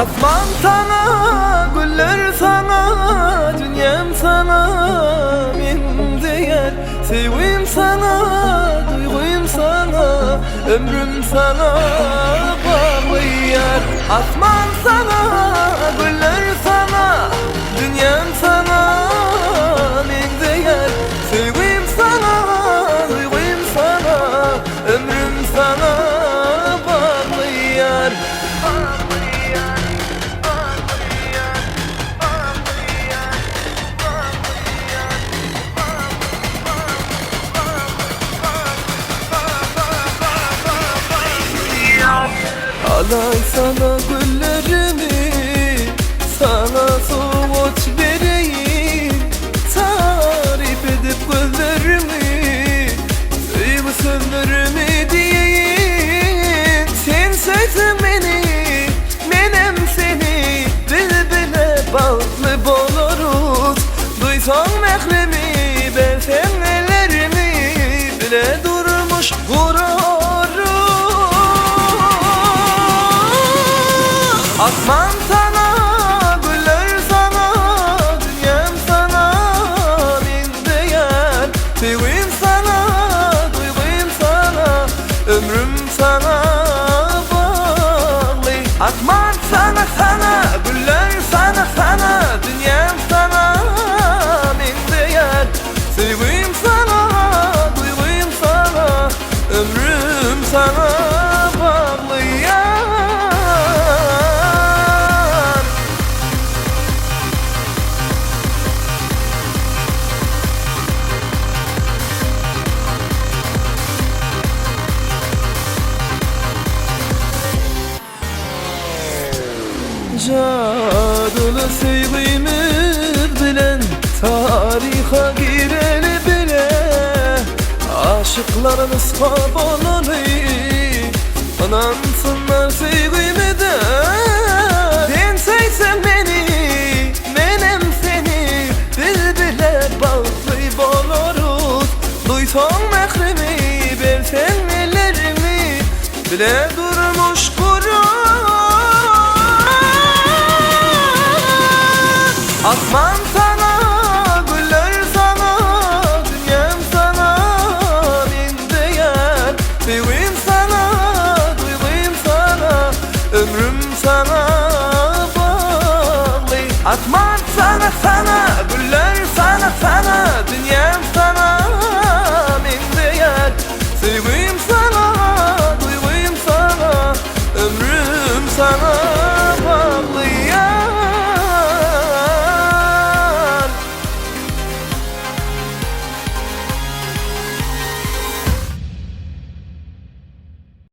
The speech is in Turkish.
Asman sana, güller sana, dünyam sana, min değer. Sevgim sana, duygum sana, ömrüm sana bağlıyar. Asman sana, güller sana, dünyam sana, min değer. Sevgim sana, duygum sana, ömrüm sana bağlıyar. Alay sana güllerimi, sana soğut vereyim. Tarif edip gözlerimi, sevgi sözlerimi diyeyim. Sen sevdin beni, benim seni, bile bağlı boluruz. Duysan mehremi, belsen ellerimi, bile durmuş gururuz. Asman sana, güller sana, dünyam sana, min değer. Sevgim sana, duygum sana, ömrüm sana bağlı. Asman sana, sana, güller sana, sana, dünyam sana, min değer. Sevgim sana, duygum sana, ömrüm sana bağlı ya. Cadılı sevgimiz bilen tariha gireli bile. Aşıklarımız kavanalı, anansınlar sevgimi de. Sen sevsen beni, benim seni, bile bağlı boluruz. Duysan mehremi, versen ellerimi, bile durmuş gurur. Asman sana, güller sana, dünyam sana, min değer. Sevgim sana, duygum sana, ömrüm sana bağlı. Asman sana, sana, güller sana, sana, dünyam sana, min değer. Sevgim sana, duygum sana, ömrüm sana